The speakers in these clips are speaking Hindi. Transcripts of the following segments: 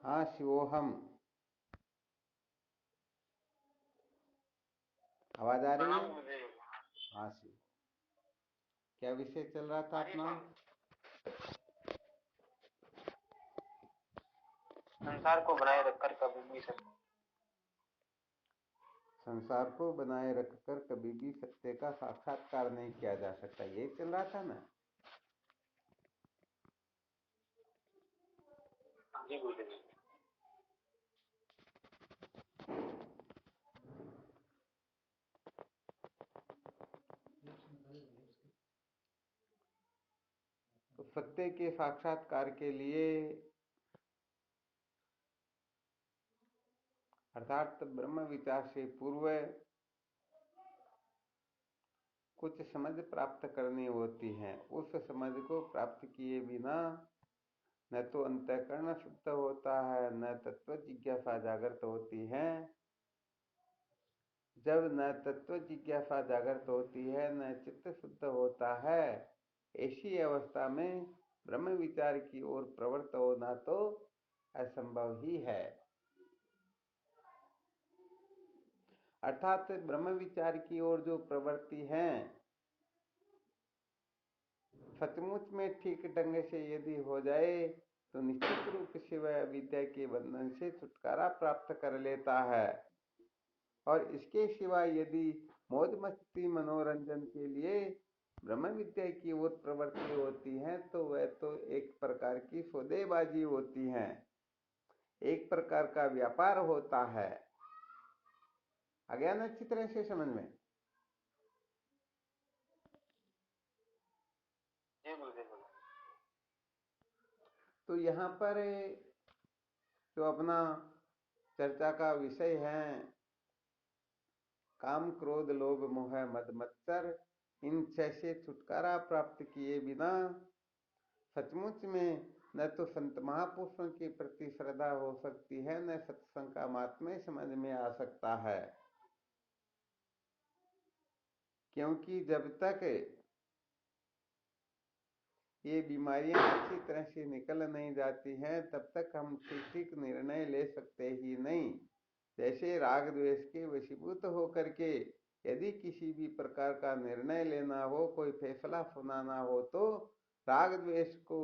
हाँ शिवोहम। आवाज आ रही है? हाँ शिव। क्या विषय चल रहा था अपना? संसार को बनाए रखकर कभी भी संसार को बनाए रखकर कभी भी सत्य का साक्षात्कार नहीं किया जा सकता, यही चल रहा था ना। जी गुरुदेव। तो सत्य के साक्षात्कार के लिए अर्थात ब्रह्म विचार से पूर्व कुछ समझ प्राप्त करनी होती है। उस समझ को प्राप्त किए बिना न तो अंतःकरण शुद्ध होता है, न तत्व जिज्ञासा जागृत होती है। जब न तत्व जिज्ञासा जागृत होती है, न चित्त शुद्ध होता है, ऐसी अवस्था में ब्रह्म विचार की ओर प्रवृत्त होना तो असंभव ही है। अर्थात ब्रह्म विचार की ओर जो प्रवृत्ति है, सचमुच में ठीक ढंग से यदि हो जाए तो निश्चित रूप से वह विद्या के बंधन से छुटकारा प्राप्त कर लेता है। और इसके सिवाय यदि मौज मस्ती मनोरंजन के लिए ब्रह्म विद्या की ओर प्रवृत्ति होती है तो वह तो एक प्रकार की सौदेबाजी होती है, एक प्रकार का व्यापार होता है। आ गया ना अच्छी तरह से समझ में? जी गुरुदेव। तो यहाँ पर जो अपना चर्चा का विषय है, काम क्रोध लोभ मोह मद मत्सर, इन छह से छुटकारा प्राप्त किए बिना सचमुच में न तो संत महापुरुषों के प्रति श्रद्धा हो सकती है, न सत्संग का महात्म्य समझ में आ सकता है। क्योंकि जब तक ये बीमारियां अच्छी तरह से निकल नहीं जाती हैं तब तक हम ठीक ठीक निर्णय ले सकते ही नहीं। जैसे राग द्वेष के वशीभूत होकर के यदि किसी भी प्रकार का निर्णय लेना हो, कोई फैसला सुनाना हो, तो राग द्वेष को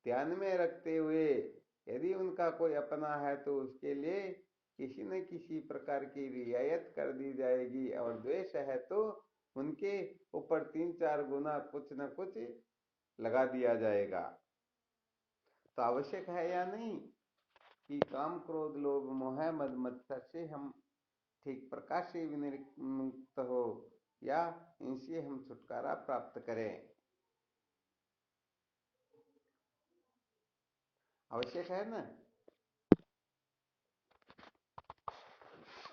ध्यान में रखते हुए यदि उनका कोई अपना है तो उसके लिए किसी न किसी प्रकार की रियायत कर दी जाएगी, और द्वेष है तो उनके ऊपर 3-4 गुना कुछ न कुछ लगा दिया जाएगा। तो आवश्यक है या नहीं कि काम क्रोध लोभ मोह मद मत्सर से हम ठीक प्रकार से विनिर्मुक्त हो, या इनसे हम छुटकारा प्राप्त करें? आवश्यक है ना।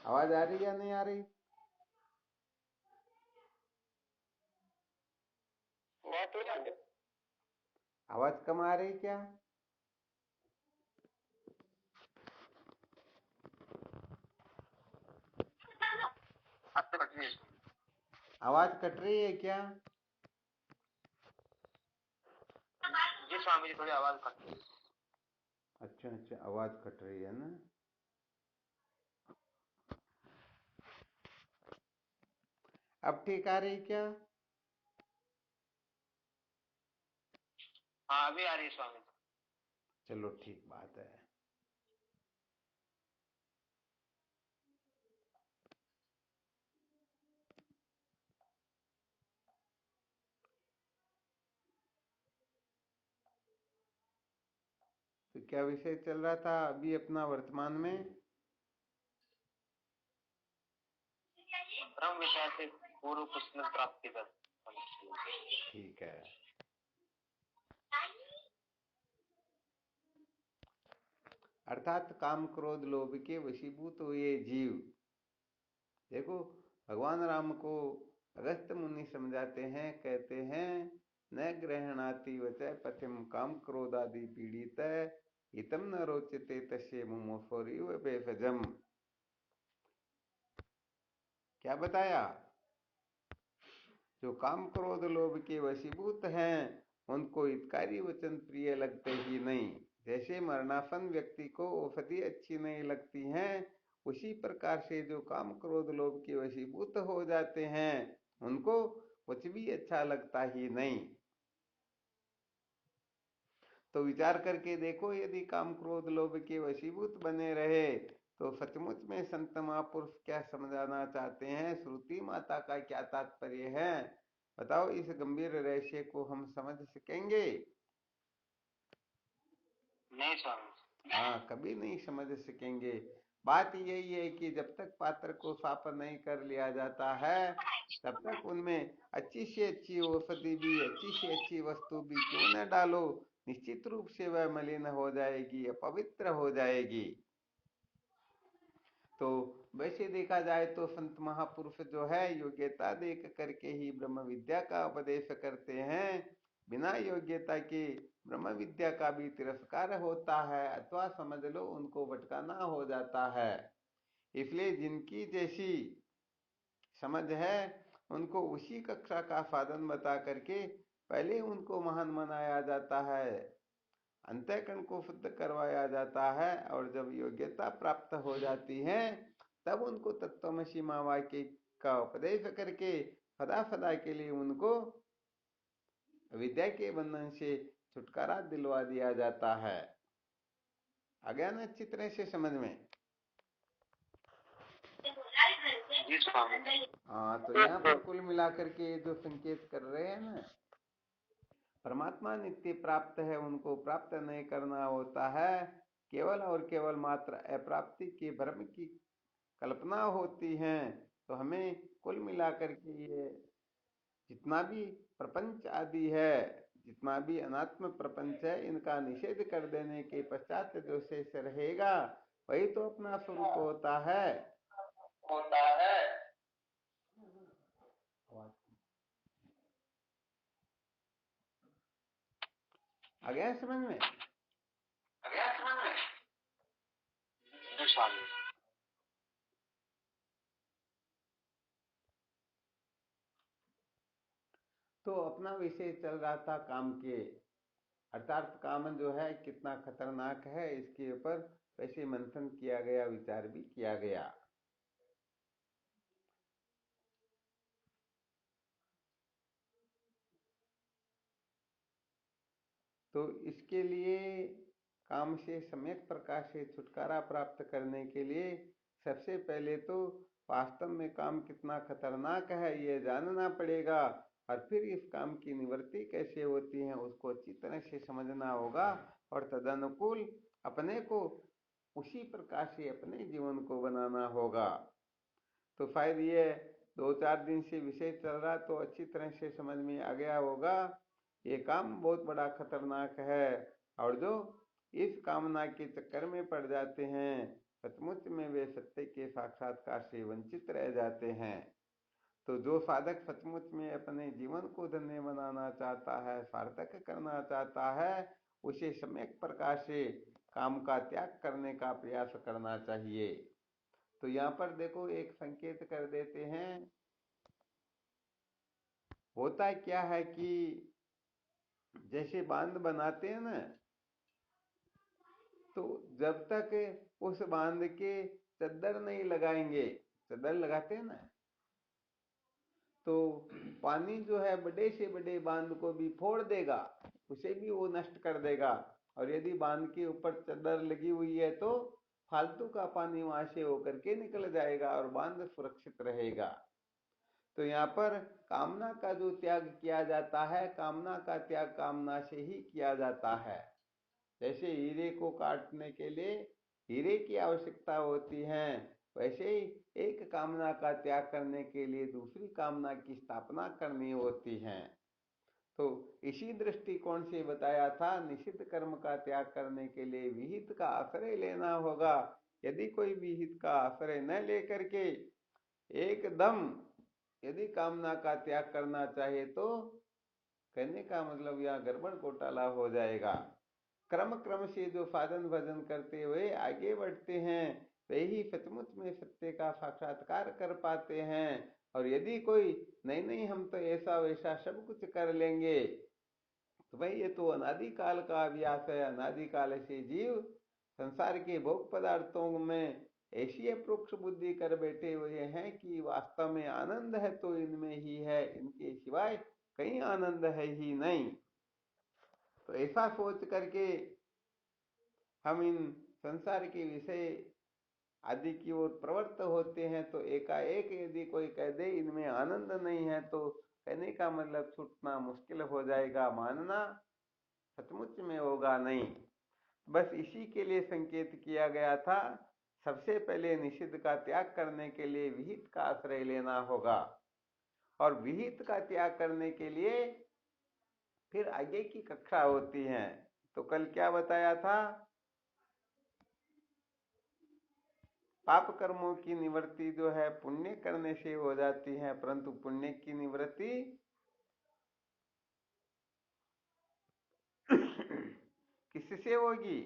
आवाज आ रही या नहीं आ रही? आवाज कम आ रही क्या? आवाज कट रही है क्या? जी स्वामी जी, थोड़ी आवाज कट रही है। अच्छा अच्छा, आवाज कट रही है ना। अब ठीक आ रही क्या? हाँ अभी आ रही है स्वामी जी। चलो ठीक बात है। तो क्या विषय चल रहा था अभी अपना वर्तमान में? ब्रह्म विचार से पूर्व कुशल प्राप्ति कर। ठीक है। अर्थात काम क्रोध लोभ के वशीभूत हुए जीव, देखो भगवान राम को अगस्त मुनि समझाते हैं, कहते हैं न ग्रहणाति वच पथिम काम क्रोधादि पीड़ित हितम न रोचते तस्य मुमुसोरिव भेषजम। क्या बताया? जो काम क्रोध लोभ के वशीभूत हैं उनको हितकारी वचन प्रिय लगते ही नहीं। जैसे मरणासन व्यक्ति को औषधि अच्छी नहीं लगती है, उसी प्रकार से जो काम क्रोध लोभ के वशीभूत हो जाते हैं उनको कुछ भी अच्छा लगता ही नहीं। तो विचार करके देखो, यदि काम क्रोध लोभ के वशीभूत बने रहे तो सचमुच में संत महापुरुष क्या समझाना चाहते हैं, श्रुति माता का क्या तात्पर्य है, बताओ। इस गंभीर रहस्य को हम समझ सकेंगे? नहीं स्वामी। हाँ, कभी नहीं समझ सकेंगे। बात यही है कि जब तक पात्र को साफ नहीं कर लिया जाता है तब तक उनमें अच्छी से अच्छी औषधि भी, अच्छी से अच्छी वस्तु भी क्यों न डालो, निश्चित रूप से वह मलिन हो जाएगी, अपवित्र हो जाएगी। तो वैसे देखा जाए तो संत महापुरुष जो है योग्यता देख करके ही ब्रह्म विद्या का उपदेश करते हैं। बिना योग्यता के ब्रह्म विद्या का भी तिरस्कार होता है, अथवा समझ लो उनको भटकाना हो जाता है। इसलिए जिनकी जैसी समझ है उनको उसी कक्षा का साधन बता करके पहले उनको महान मनाया जाता है, अंतःकरण को शुद्ध करवाया जाता है, और जब योग्यता प्राप्त हो जाती है तब उनको तत्वमसि वाक्य का उपदेश करके सदा सदा के लिए उनको विद्या के बंधन से छुटकारा दिलवा दिया जाता है। आ गया ना अच्छी तरह से समझ में? जी स्वामी। हाँ, तो यहाँ पर कुल मिलाकर के जो संकेत कर रहे हैं ना, परमात्मा नित्य प्राप्त है, उनको प्राप्त नहीं करना होता है, केवल और केवल मात्र अप्राप्ति के भ्रम की कल्पना होती है। तो हमें कुल मिलाकर के ये जितना भी प्रपंच आदि है, जितना भी अनात्म प्रपंच है, इनका निषेध कर देने के पश्चात जो शेष रहेगा वही तो अपना स्वरूप होता है। आ गया समझ में? जी स्वामी। तो अपना विषय चल रहा था काम के, अर्थात काम जो है कितना खतरनाक है, इसके ऊपर वैसे मंथन किया गया, विचार भी किया गया। तो इसके लिए काम से सम्यक प्रकार से छुटकारा प्राप्त करने के लिए सबसे पहले तो वास्तव में काम कितना खतरनाक है ये जानना पड़ेगा, और फिर इस काम की निवृत्ति कैसे होती है उसको अच्छी तरह से समझना होगा, और तदनुकूल अपने को उसी प्रकार से अपने जीवन को बनाना होगा। तो शायद ये 2-4 दिन से विषय चल रहा तो अच्छी तरह से समझ में आ गया होगा। ये काम बहुत बड़ा खतरनाक है, और जो इस कामना के चक्कर में पड़ जाते हैं सचमुच में वे सत्य के साक्षात्कार से वंचित रह जाते हैं। तो जो साधक सचमुच में अपने जीवन को धन्य बनाना चाहता है, सार्थक करना चाहता है, उसे सम्यक प्रकार से काम का त्याग करने का प्रयास करना चाहिए। तो यहाँ पर देखो एक संकेत कर देते हैं। होता क्या है कि जैसे बांध बनाते हैं ना, तो जब तक उस बांध के चद्दर नहीं लगाएंगे, चद्दर लगाते हैं ना, तो पानी जो है बड़े से बड़े बांध को भी फोड़ देगा, उसे भी वो नष्ट कर देगा, और यदि बांध के ऊपर चद्दर लगी हुई है तो फालतू का पानी वहां से होकर के निकल जाएगा और बांध सुरक्षित रहेगा। तो यहाँ पर कामना का जो त्याग किया जाता है, कामना का त्याग कामना से ही किया जाता है। जैसे हीरे को काटने के लिए हीरे की आवश्यकता होती है, वैसे ही एक कामना का त्याग करने के लिए दूसरी कामना की स्थापना करनी होती है। तो इसी दृष्टिकोण से बताया था, निषिद्ध कर्म का त्याग करने के लिए विहित का आश्रय लेना होगा। यदि कोई विहित का आश्रय न लेकर के एकदम यदि कामना का त्याग करना चाहे तो कहने का मतलब यहाँ गड़बड़ घोटाला हो जाएगा। क्रम से जो साधन भजन करते हुए आगे बढ़ते हैं वे ही सचमुच में सत्य का साक्षात्कार कर पाते हैं। और यदि कोई नहीं नहीं हम तो ऐसा वैसा सब कुछ कर लेंगे, तो भाई ये तो अनादि काल का अभ्यास है। अनादि काल से जीव संसार के भोग पदार्थों में ऐसी अप्रोक्ष बुद्धि कर बैठे हुए हैं कि वास्तव में आनंद है तो इनमें ही है, इनके सिवाय कहीं आनंद है ही नहीं। तो ऐसा सोच करके हम इन संसार के विषय आदि की ओर प्रवृत्त होते हैं। तो एकाएक यदि कोई कह दे इनमें आनंद नहीं है, तो कहने का मतलब छूटना मुश्किल हो जाएगा, मानना सचमुच में होगा नहीं। बस इसी के लिए संकेत किया गया था। सबसे पहले निषिद्ध का त्याग करने के लिए विहित का आश्रय लेना होगा, और विहित का त्याग करने के लिए फिर आगे की कक्षा होती है। तो कल क्या बताया था? पाप कर्मों की निवृत्ति जो है पुण्य करने से हो जाती है, परंतु पुण्य की निवृत्ति किससे होगी?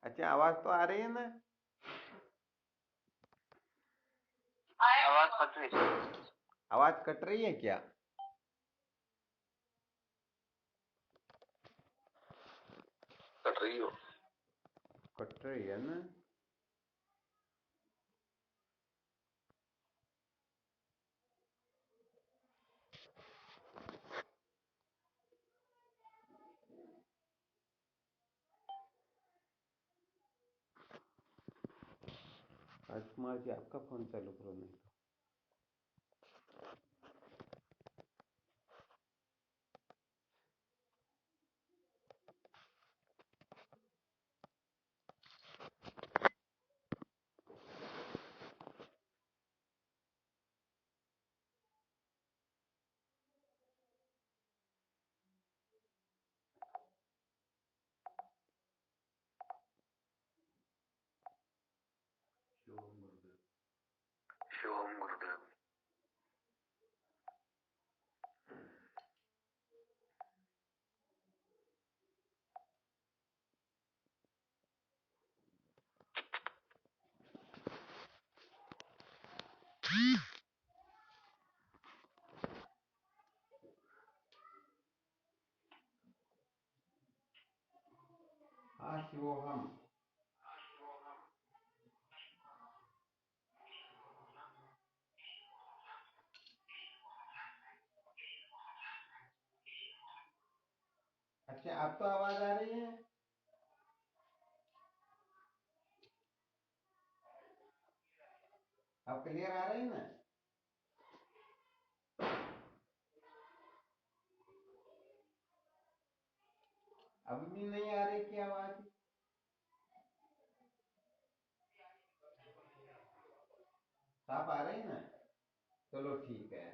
अच्छा, आवाज तो आ रही है ना? आवाज कट रही है। आवाज कट रही है क्या? कट रही हो? कट रही है ना? राजकुमार जी आपका फोन चालू करो नहीं तो। शिवम गुरुदेव। हाँ शिवोहम। अच्छा, अब तो आवाज आ रही है? अब क्लियर आ रही है ना? अब भी नहीं आ रही क्या आवाज? साफ आ रही ना? चलो ठीक है।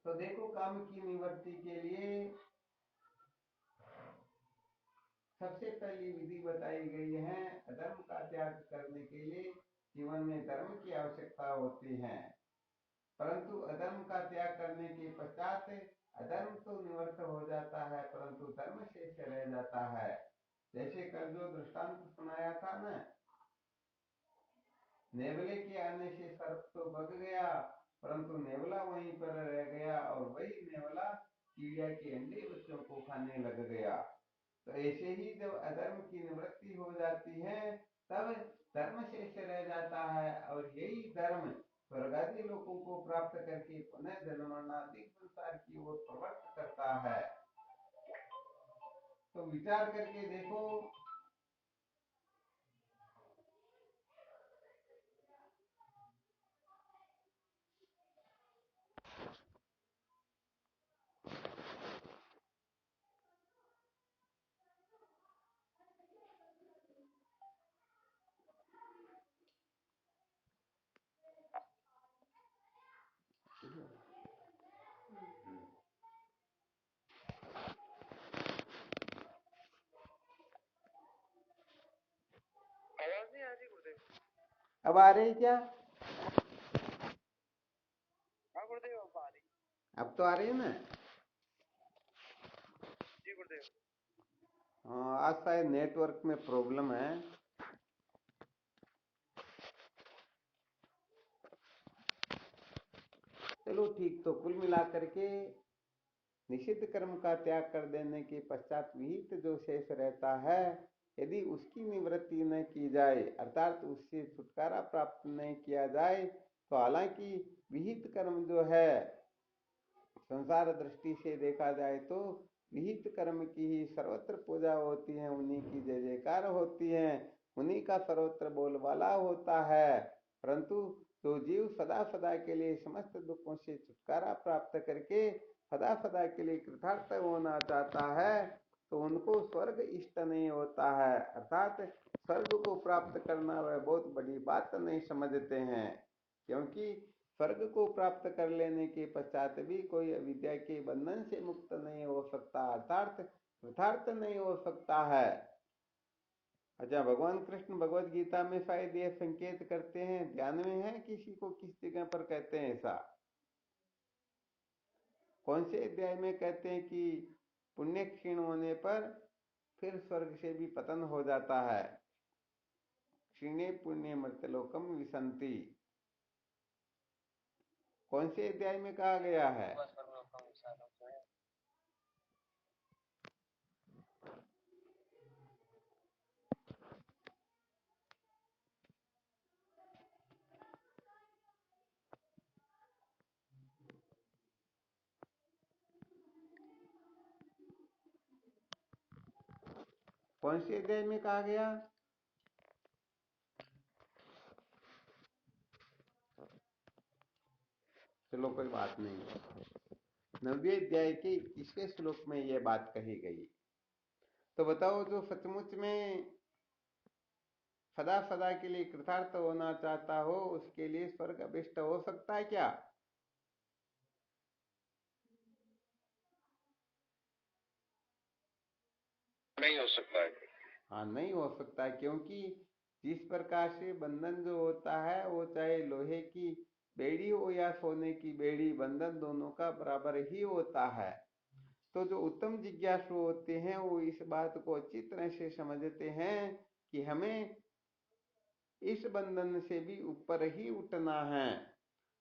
तो देखो, काम की निवृत्ति के लिए सबसे पहली विधि बताई गई है। अधर्म का त्याग करने के लिए जीवन में धर्म की आवश्यकता होती है, परंतु अधर्म का त्याग करने के पश्चात अधर्म तो निवृत्त हो जाता है, परंतु धर्म शेष रह जाता है। जैसे कल जो दृष्टांत सुनाया था ना, नेवले के आने से सर्प तो भग गया, परंतु नेवला वहीं पर रह गया, और वही नेवला चिड़िया के अंडे बच्चों को खाने लग गया। तो ऐसे ही जब अधर्म की निवृत्ति हो जाती है, तब धर्म शेष रह जाता है, और यही धर्म स्वर्गादि लोगों को प्राप्त करके पुनः जन्मनादिक संसार की ओर प्रवृत्त करता है। तो विचार करके देखो, आवाज नहीं आ रही गुरुदेव? अब आ रही क्या? हाँ गुरुदेव, अब आ रही। अब तो आ रही है ना? जी गुरुदेव। आज शायद नेटवर्क में प्रॉब्लम है। चलो ठीक, तो कुल मिलाकर के निषिद्ध कर्म का त्याग कर देने के पश्चात विहित जो शेष रहता है, यदि उसकी निवृत्ति न की जाए अर्थात उससे छुटकारा प्राप्त नहीं किया जाए, तो हालांकि विहित कर्म जो है संसार दृष्टि से देखा जाए तो विहित कर्म की ही सर्वत्र पूजा होती है, उन्हीं की जय जयकार होती है, उन्हीं का सर्वत्र बोलबाला होता है। परंतु जो जीव सदा सदा के लिए समस्त दुखों से छुटकारा प्राप्त करके सदा सदा के लिए कृतार्थ होना चाहता है, तो उनको स्वर्ग इष्ट नहीं होता है, अर्थात स्वर्ग को प्राप्त करना वह बहुत बड़ी बात नहीं समझते हैं, क्योंकि स्वर्ग को प्राप्त कर लेने के पश्चात भी कोई अविद्या के बंधन से मुक्त नहीं हो सकता, अर्थात कृतार्थ नहीं हो सकता है। अच्छा, भगवान कृष्ण भगवत गीता में शायद यह संकेत करते हैं, ध्यान में है किसी को किस जगह पर कहते हैं ऐसा? कौन से अध्याय में कहते हैं कि पुण्य क्षीण होने पर फिर स्वर्ग से भी पतन हो जाता है? क्षीणे पुण्य मर्त्यलोकम विसंति, कौन से अध्याय में कहा गया है? कौन से अध्याय में कहा गया? चलो कोई बात नहीं, 9वें अध्याय के 21वें श्लोक में यह बात कही गई। तो बताओ, जो सचमुच में सदा सदा के लिए कृतार्थ होना चाहता हो उसके लिए स्वर्ग अभिष्ट हो सकता है क्या? नहीं हो सकता है। हाँ, नहीं हो सकता है, क्योंकि जिस प्रकार से बंधन जो होता है वो चाहे लोहे की बेड़ी हो या सोने की बेड़ी, बंधन दोनों का बराबर ही होता है। तो जो उत्तम जिज्ञासु होते हैं वो इस बात को अच्छी तरह से समझते हैं कि हमें इस बंधन से भी ऊपर ही उठना है।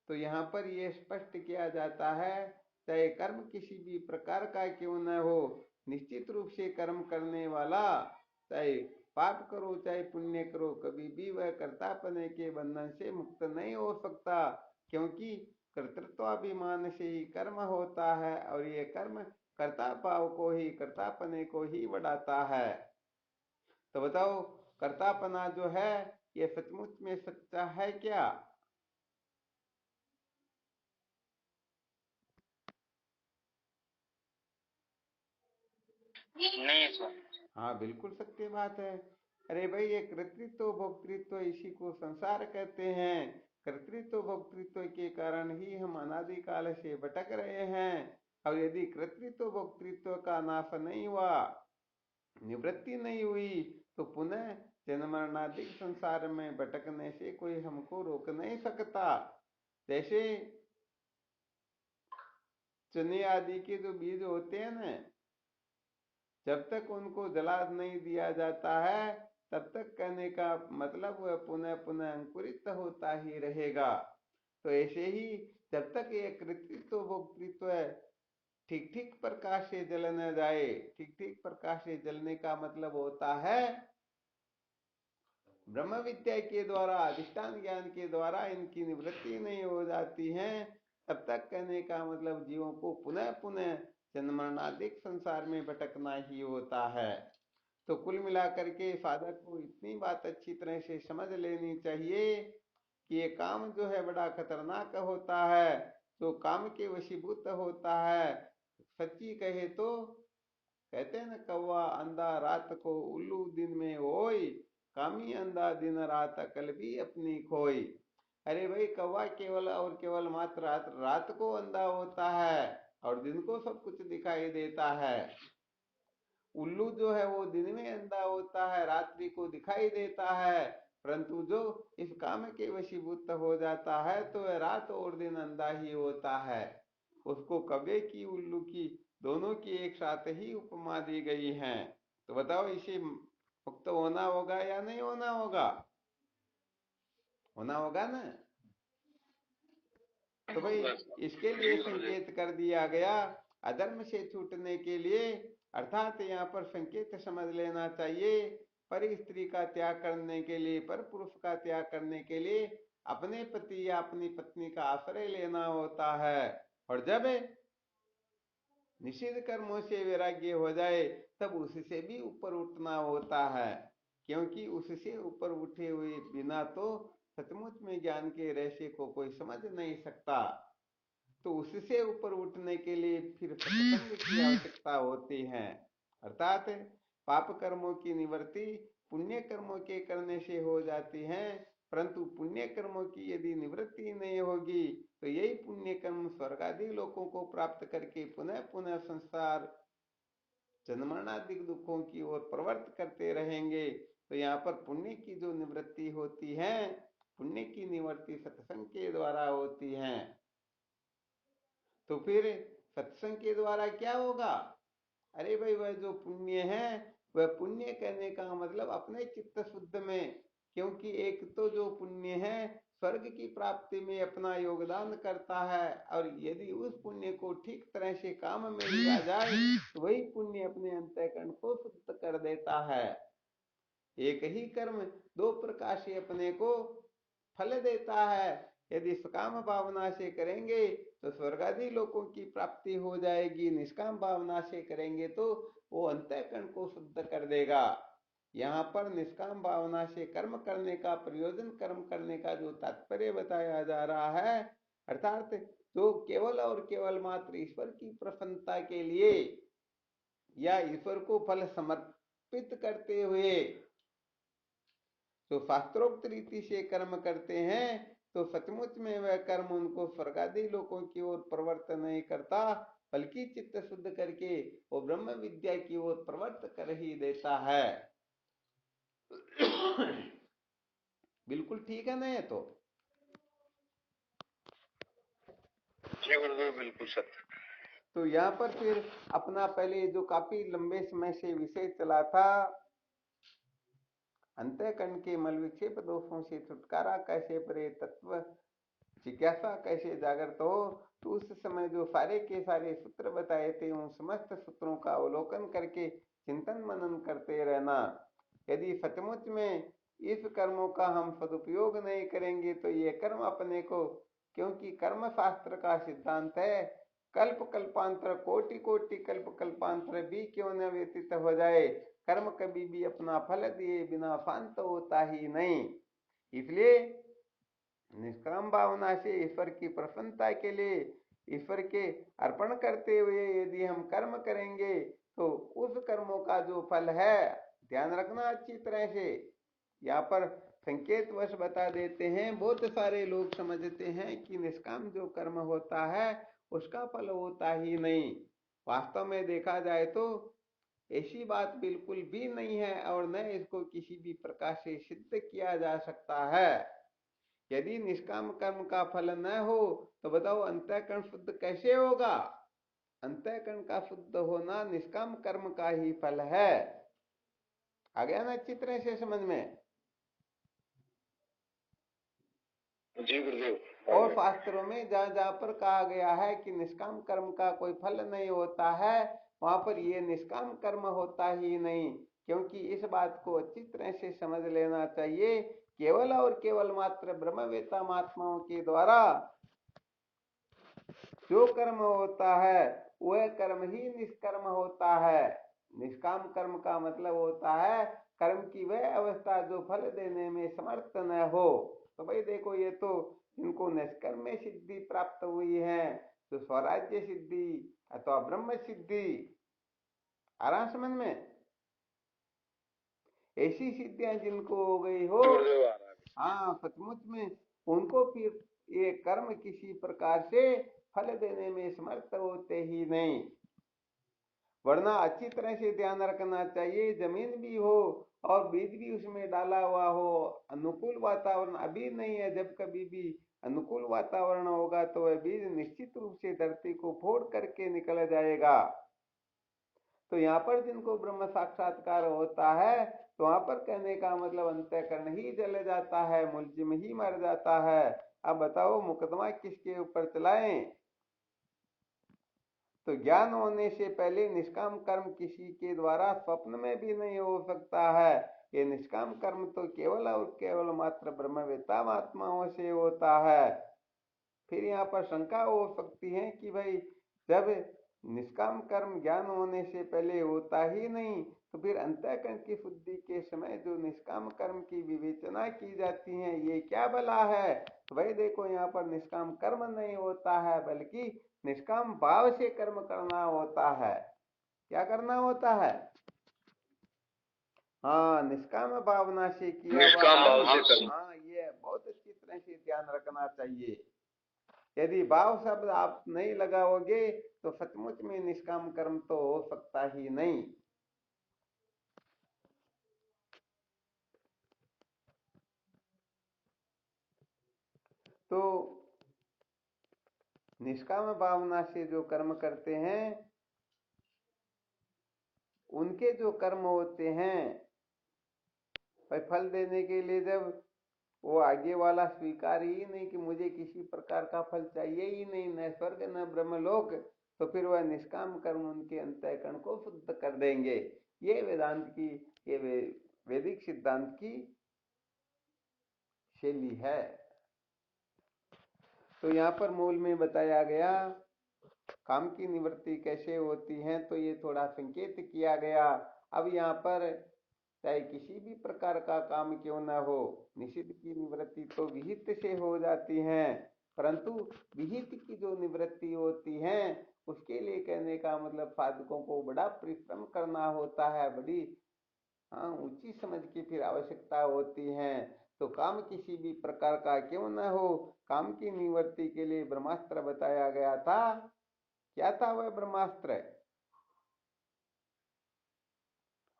तो यहाँ पर यह स्पष्ट किया जाता है, चाहे कर्म किसी भी प्रकार का क्यों न हो, निश्चित रूप से कर्म करने वाला चाहे पाप करो चाहे पुण्य करो, कभी भी वह कर्तापने के बंधन से मुक्त नहीं हो सकता, क्योंकि कर्तृत्वाभिमान से ही कर्म होता है और ये कर्म कर्ता भाव को ही, कर्तापने को ही बढ़ाता है। तो बताओ, कर्तापना जो है ये सचमुच में सच्चा है क्या? नहीं सर। हाँ, बिल्कुल सत्य बात है। अरे भाई, ये कर्तृत्व भोक्तृत्व इसी को संसार कहते हैं। कर्तृत्व भोक्तृत्व के कारण ही हम अनादिकाल से भटक रहे हैं, और यदि कर्तृत्व भोक्तृत्व का नाश नहीं हुआ, निवृत्ति नहीं हुई, तो पुनः जन्म मरणादि संसार में भटकने से कोई हमको रोक नहीं सकता। जैसे चने आदि के जो बीज होते हैं ना, जब तक उनको जला नहीं दिया जाता है तब तक कहने का मतलब वह पुनः पुनः अंकुरित होता ही रहेगा। तो ऐसे ही जब तक ये कृतित्व भोक्तृत्व ठीक ठीक प्रकाश से जल न जाए, ठीक ठीक प्रकाश से जलने का मतलब होता है ब्रह्म विद्या के द्वारा, अधिष्ठान ज्ञान के द्वारा इनकी निवृत्ति नहीं हो जाती है, तब तक कहने का मतलब जीवों को पुनः पुनः जन्म मरणादिक संसार में भटकना ही होता है। तो कुल मिलाकर के साधक को इतनी बात अच्छी तरह से समझ लेनी चाहिए कि ये काम जो है बड़ा खतरनाक होता है, तो काम के वशीभूत होता है। सच्ची कहे तो कहते हैं ना, कौवा अंधा रात को उल्लू दिन में होई, कामी अंधा दिन रात अकल भी अपनी खोई। अरे भाई, कौवा केवल और केवल मात्र रात को अंधा होता है और दिन को सब कुछ दिखाई देता है। उल्लू जो है वो दिन में अंधा होता है, रात्रि को दिखाई देता है, परंतु जो इस काम के वशीभूत हो जाता है तो वह रात और दिन अंधा ही होता है। उसको कौवे की उल्लू की दोनों की एक साथ ही उपमा दी गई है। तो बताओ, इसे मुक्त होना होगा या नहीं होना होगा? होना होगा ना? तो भाई इसके लिए संकेत कर दिया गया अधर्म से छूटने के लिए, अर्थात यहाँ पर संकेत समझ लेना चाहिए पर स्त्री का त्याग करने के लिए, पर पुरुष का त्याग करने के लिए अपने पति या अपनी पत्नी का आश्रय लेना होता है। और जब निषिद्ध कर्मों से वैराग्य हो जाए तब उससे भी ऊपर उठना होता है, क्योंकि उससे ऊपर उठे हुए बिना तो सचमुच में ज्ञान के रहस्य को कोई समझ नहीं सकता। तो उससे ऊपर उठने के लिए फिर सत्संग की आवश्यकता होती है, अर्थात पाप कर्मों की निवृत्ति पुण्य कर्मों के करने से हो जाती है, परंतु पुण्य कर्मों की यदि निवृत्ति नहीं होगी तो यही पुण्य कर्म स्वर्ग आदि लोकों को प्राप्त करके पुनः पुनः संसार जन्मरणादि दुखों की ओर प्रवृत्त करते रहेंगे। तो यहाँ पर पुण्य की जो निवृत्ति होती है, पुण्य की निवृत्ति सत्संग के द्वारा होती है। तो फिर सत्संग के द्वारा क्या होगा? अरे भाई वह जो पुण्य है वह पुण्य कहने का मतलब अपने चित्त शुद्ध में, क्योंकि एक तो जो पुण्य है स्वर्ग की प्राप्ति में अपना योगदान करता है, और यदि उस पुण्य को ठीक तरह से काम में लिया जाए तो वही पुण्य अपने अंतःकरण को शुद्ध कर देता है। एक ही कर्म दो प्रकार से अपने को फल देता है। यदि सकाम भावना से करेंगे तो स्वर्ग आदि लोकों की प्राप्ति हो जाएगी, निष्काम भावना से करेंगे तो वो अंतःकरण को शुद्ध कर देगा। यहाँ पर निष्काम भावना से कर्म करने का प्रयोजन, कर्म करने का जो तात्पर्य बताया जा रहा है, अर्थात जो केवल और केवल मात्र ईश्वर की प्रसन्नता के लिए या ईश्वर को फल समर्पित करते हुए तो शास्त्रोक्त रीति से कर्म करते हैं, तो सचमुच में वह कर्म उनको स्वर्ग आदि लोकों की ओर प्रवृत्त नहीं करता, बल्कि चित्त शुद्ध करके वो ब्रह्म विद्या की ओर प्रवृत्त कर ही देता है। बिल्कुल ठीक है ना? ये तो बिल्कुल सत्य। तो यहाँ पर फिर अपना पहले जो काफी लंबे समय से विषय चला था, अंतःकरण के मल विक्षेप दोषों से छुटकारा कैसे परे, तत्व जिज्ञासा कैसे जागृत हो, तो उस समय जो सारे के सारे सूत्र बताए थे उन समस्त सूत्रों का अवलोकन करके चिंतन मनन करते रहना। यदि सचमुच में इस कर्मों का हम सदुपयोग नहीं करेंगे तो ये कर्म अपने को, क्योंकि कर्म शास्त्र का सिद्धांत है कल्प कल्पांतर कोटि कोटि कल्प कल्पांतर भी क्यों न व्यतीत हो जाए, कर्म कभी भी अपना फल दिए बिना शांत होता ही नहीं। इसलिए निष्काम भावना से ईश्वर की प्रसन्नता के लिए ईश्वर के अर्पण करते हुए यदि हम कर्म करेंगे तो उस कर्मों का जो फल है, ध्यान रखना अच्छी तरह से, यहाँ पर संकेत वश बता देते हैं। बहुत सारे लोग समझते हैं कि निष्काम जो कर्म होता है उसका फल होता ही नहीं। वास्तव में देखा जाए तो ऐसी बात बिल्कुल भी नहीं है, और न इसको किसी भी प्रकार से सिद्ध किया जा सकता है। यदि निष्काम कर्म का फल न हो तो बताओ अंतःकरण शुद्ध कैसे होगा? अंतःकरण का शुद्ध होना निष्काम कर्म का ही फल है। आ गया ना अच्छी तरह से समझ में? जी गुरुदेव। और शास्त्रों में जहां जहां पर कहा गया है कि निष्काम कर्म का कोई फल नहीं होता है, वहां पर ये निष्काम कर्म होता ही नहीं, क्योंकि इस बात को अच्छी तरह से समझ लेना चाहिए। केवल और केवल मात्र ब्रह्मवेत्ता महात्माओं के द्वारा जो कर्म होता है वह कर्म ही निष्कर्म होता है। निष्काम कर्म का मतलब होता है कर्म की वह अवस्था जो फल देने में समर्थ न हो। तो भाई देखो, ये तो जिनको निष्कर्म में सिद्धि प्राप्त हुई है, तो स्वराज्य सिद्धि अथवा ब्रह्म सिद्धि, आ रहा समझ में? ऐसी सिद्धियां जिनको हो गई हो, हाँ सचमुच में उनको फिर ये कर्म किसी प्रकार से फल देने में समर्थ होते ही नहीं। वरना अच्छी तरह से ध्यान रखना चाहिए, जमीन भी हो और बीज भी उसमें डाला हुआ हो, अनुकूल वातावरण अभी नहीं है, जब कभी भी अनुकूल वातावरण होगा तो वह बीज निश्चित रूप से धरती को फोड़ करके निकल जाएगा। तो यहाँ पर जिनको ब्रह्म साक्षात्कार होता है तो वहां पर कहने का मतलब अंतःकरण ही जल जाता है, मुलजिम ही मर जाता है। अब बताओ मुकदमा किसके ऊपर चलाएं? तो ज्ञान होने से पहले निष्काम कर्म किसी के द्वारा स्वप्न में भी नहीं हो सकता है। ये निष्काम कर्म तो केवल और केवल मात्र ब्रह्मवेत्ता महात्माओं से होता है। फिर यहाँ पर शंका हो सकती है कि भाई जब निष्काम कर्म ज्ञान होने से पहले होता ही नहीं, तो फिर अंतःकरण की शुद्धि के समय जो निष्काम कर्म की विवेचना की जाती है ये क्या भला है? तो भाई देखो यहाँ पर निष्काम कर्म नहीं होता है, बल्कि निष्काम भाव से कर्म करना होता है। क्या करना होता है? हाँ, निष्काम भावना से किया हुआ। हाँ, ये बहुत अच्छी तरह से ध्यान रखना चाहिए। यदि भाव शब्द आप नहीं लगाओगे तो सचमुच में निष्काम कर्म तो हो सकता ही नहीं। तो निष्काम भावना से जो कर्म करते हैं उनके जो कर्म होते हैं भाई फल देने के लिए, जब वो आगे वाला स्वीकार ही नहीं कि मुझे किसी प्रकार का फल चाहिए ही नहीं, न स्वर्ग न ब्रह्मलोक, तो फिर वह निष्काम कर्म उनके अंतःकरण को शुद्ध कर देंगे। ये वेदांत की, ये वैदिक सिद्धांत की शैली है। तो यहाँ पर मूल में बताया गया काम की निवृत्ति कैसे होती है, तो ये थोड़ा संकेत किया गया। अब यहाँ पर चाहे किसी भी प्रकार का काम क्यों न हो, निषिद्ध की निवृत्ति तो विहित से हो जाती है, परंतु विहित की जो निवृत्ति होती है उसके लिए कहने का मतलब साधकों को बड़ा परिश्रम करना होता है, बड़ी हाँ ऊंची समझ की फिर आवश्यकता होती है। तो काम किसी भी प्रकार का क्यों न हो, काम की निवृत्ति के लिए ब्रह्मास्त्र बताया गया था। क्या था वह ब्रह्मास्त्र?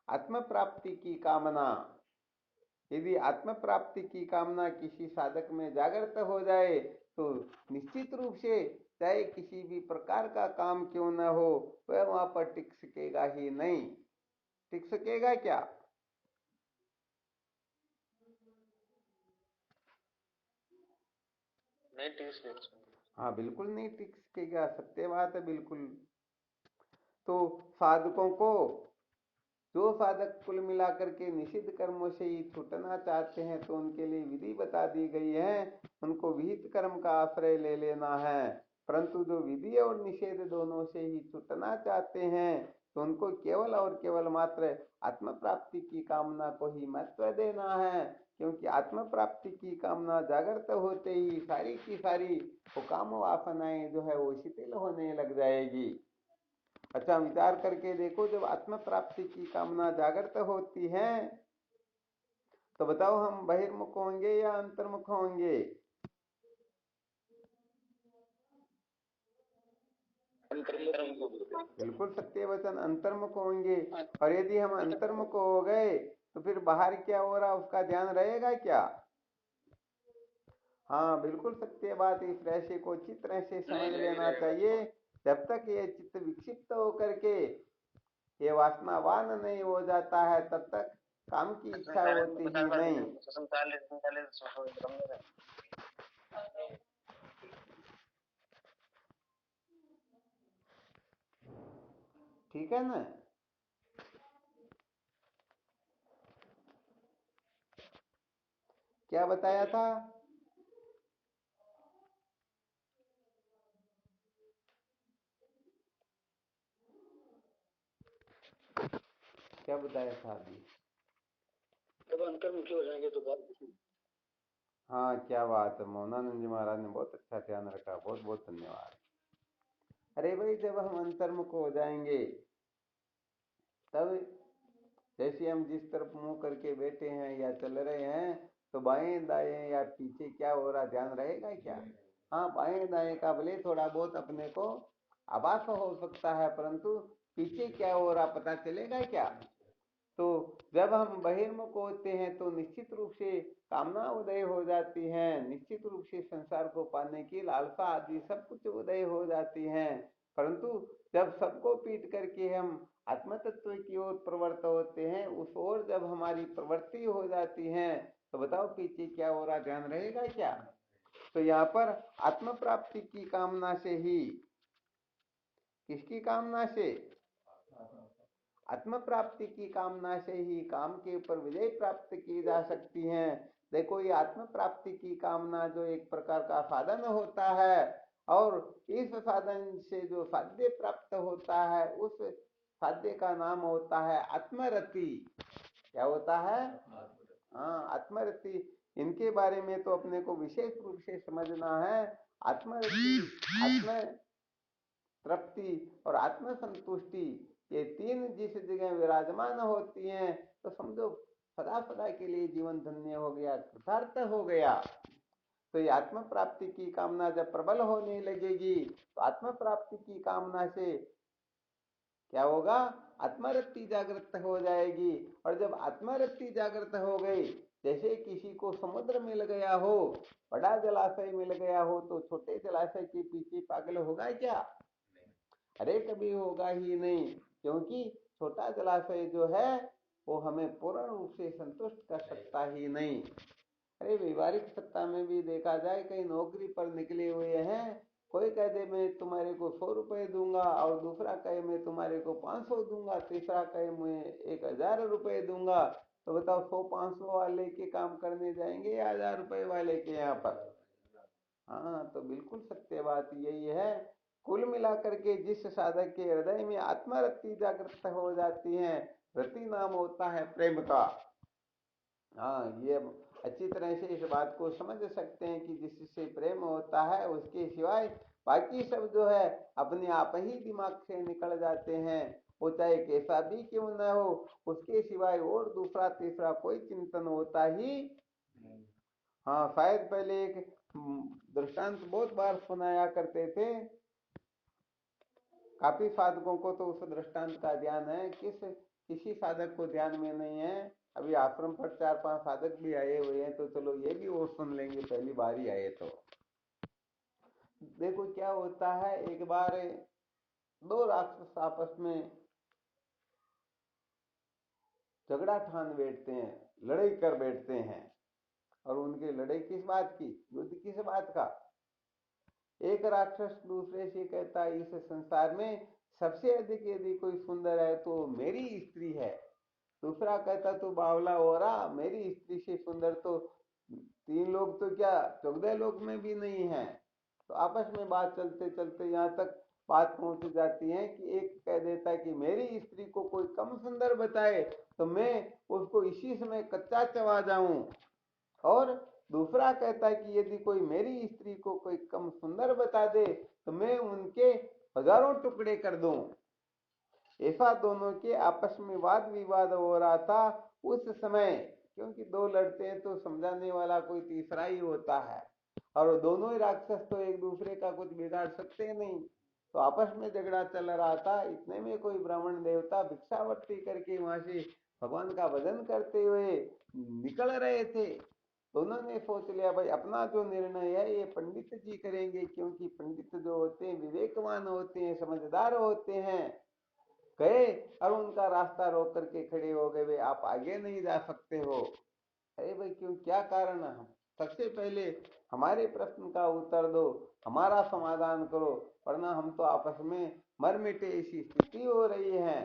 आत्म प्राप्ति की कामना। यदि आत्म प्राप्ति की कामना किसी साधक में जागृत हो जाए तो निश्चित रूप से चाहे किसी भी प्रकार का काम क्यों न हो वह वहां पर टिक सकेगा ही नहीं। टिक सकेगा क्या? नहीं टिक सकते। हाँ बिल्कुल नहीं टिक सकेगा, सत्य बात है बिल्कुल। तो साधकों को, जो साधक कुल मिलाकर के निषिद्ध कर्मों से ही छूटना चाहते हैं तो उनके लिए विधि बता दी गई है, उनको विहित कर्म का आश्रय ले लेना है। परंतु जो विधि और निषेध दोनों से ही छूटना चाहते हैं तो उनको केवल और केवल मात्र आत्म प्राप्ति की कामना को ही महत्व देना है, क्योंकि आत्म प्राप्ति की कामना जागृत होते ही सारी की सारी वो काम वासनाएं जो है वो शिथिल होने लग जाएगी। अच्छा विचार करके देखो, जब आत्म प्राप्ति की कामना जागृत होती है तो बताओ हम बहिर्मुख होंगे या अंतर्मुख होंगे? बिल्कुल सत्य वचन, अंतर्मुख होंगे। और यदि हम अंतर्मुख हो गए तो फिर बाहर क्या हो रहा उसका ध्यान रहेगा क्या? हाँ बिल्कुल सत्य बात। इस रहस्य को अच्छी तरह से समझ लेना चाहिए। जब तक ये चित्त विक्षिप्त होकर के ये वासनावान नहीं हो जाता है तब तक काम की इच्छा होती ही नहीं। ठीक है ना? क्या बताया था? क्या बताया था अभी? जब अंतर्मुखी हो जाएंगे तो बात। हाँ क्या बात है, मोहनानंद जी महाराज ने बहुत अच्छा ध्यान रखा, बहुत बहुत धन्यवाद। अरे भाई जब हम अंतर्मुख हो जाएंगे तब जैसे हम जिस तरफ मुंह करके बैठे हैं या चल रहे हैं तो बाएं दाएं या पीछे क्या हो रहा ध्यान रहेगा क्या? हाँ बाएं दाएं का भले थोड़ा बहुत अपने को आभास हो सकता है, परंतु पीछे क्या हो रहा पता चलेगा क्या? तो जब हम बहिर्मुख होते हैं तो निश्चित रूप से कामना उदय हो जाती है, निश्चित रूप से संसार को पाने की लालसा आदि सब कुछ उदय हो जाती हैं। परंतु जब सबको पीट करके हम आत्म तत्व की ओर प्रवृत्त होते हैं, उस ओर जब हमारी प्रवृत्ति हो जाती है तो बताओ पीछे क्या हो रहा ध्यान रहेगा क्या? तो यहाँ पर आत्म प्राप्ति की कामना से ही, किसकी कामना से? आत्म प्राप्ति की कामना से ही काम के ऊपर विजय प्राप्त की जा सकती है। देखो, ये आत्म प्राप्ति की कामना जो एक प्रकार का साधन होता है, और इस साधन से जो साध्य प्राप्त होता है उस साध्य का नाम होता है आत्मरति। क्या होता है? हाँ, आत्मरति। इनके बारे में तो अपने को विशेष रूप से समझना है। आत्मरति, आत्म तृप्ति और आत्म संतुष्टि, ये तीन जिस जगह विराजमान होती हैं तो समझो सदा सदा के लिए जीवन धन्य हो गया, कृतार्थ हो गया। तो ये आत्म प्राप्ति की कामना जब प्रबल होने लगेगी तो आत्म प्राप्ति की कामना से क्या होगा? आत्मरति जागृत हो जाएगी। और जब आत्मरति जागृत हो गई, जैसे किसी को समुद्र मिल गया हो, बड़ा जलाशय मिल गया हो, तो छोटे जलाशय के पीछे पागल होगा क्या? अरे कभी होगा ही नहीं, क्योंकि छोटा जलाशय जो है वो हमें पूर्ण रूप से संतुष्ट कर सकता ही नहीं। अरे व्यवहारिक सत्ता में भी देखा जाए, कहीं नौकरी पर निकले हुए हैं, कोई कह दे मैं तुम्हारे को 100 रुपए दूंगा, और दूसरा कहे मैं तुम्हारे को 500 दूंगा, तीसरा कहे मैं 1000 रुपए दूंगा, तो बताओ 100-500 वाले के काम करने जाएंगे या 1000 रुपए वाले के यहाँ पर? हाँ, तो बिल्कुल सत्य बात यही है। कुल मिलाकर के जिस साधक के हृदय में आत्मरति जागृत हो जाती है, रति नाम होता है प्रेम का। हाँ, ये अच्छी तरह से इस बात को समझ सकते हैं कि जिससे प्रेम होता है उसके सिवाय बाकी सब जो है अपने आप ही दिमाग से निकल जाते हैं। वो चाहे कैसा भी क्यों न हो, उसके सिवाय और दूसरा तीसरा कोई चिंतन होता ही। हाँ, शायद पहले एक दृष्टांत बहुत बार सुनाया करते थे, काफी साधकों को तो उस दृष्टांत का ध्यान है, किसी साधक को ध्यान में नहीं है। अभी आश्रम पर 4-5 साधक भी आए हुए हैं, तो चलो ये भी और सुन लेंगे, पहली बार ही आए तो। देखो क्या होता है, एक बार दो राक्षस आपस में झगड़ा ठान बैठते हैं, लड़ाई कर बैठते हैं। और उनकी लड़ाई किस बात की, युद्ध किस बात का? एक राक्षस दूसरे से कहता है इस संसार में सबसे अधिक यदि कोई सुंदर है तो मेरी स्त्री है। दूसरा कहता तो बावला हो रहा, मेरी स्त्री से सुंदर तो 3 लोग तो क्या 14 लोग में भी नहीं है। तो आपस में बात चलते चलते यहाँ तक बात पहुंच जाती है कि एक कह देता है कि मेरी स्त्री को कोई कम सुंदर बताए तो मैं उसको इसी समय कच्चा चबा जाऊं। और दूसरा कहता है कि यदि कोई मेरी स्त्री को कोई कम सुंदर बता दे तो मैं उनके हजारों टुकड़े कर दूं। ऐसा दोनों के आपस में वाद विवाद हो रहा था उस समय, क्योंकि दो लड़ते हैं तो समझाने वाला कोई तीसरा ही होता है, और दोनों ही राक्षस तो एक दूसरे का कुछ बिगाड़ सकते नहीं। तो आपस में झगड़ा चल रहा था, इतने में कोई ब्राह्मण देवता भिक्षावृत्ति करके वहां से भगवान का भजन करते हुए निकल रहे थे। तो उन्होंने सोच लिया भाई अपना जो निर्णय है ये पंडित जी करेंगे, क्योंकि पंडित जो होते हैं विवेकवान होते हैं, समझदार होते हैं। गए और उनका रास्ता रोक करके खड़े हो गए, आप आगे नहीं जा सकते हो। अरे भाई क्यों, क्या कारण है? सबसे पहले हमारे प्रश्न का उत्तर दो, हमारा समाधान करो, वरना हम तो आपस में मर मिटे ऐसी स्थिति हो रही है।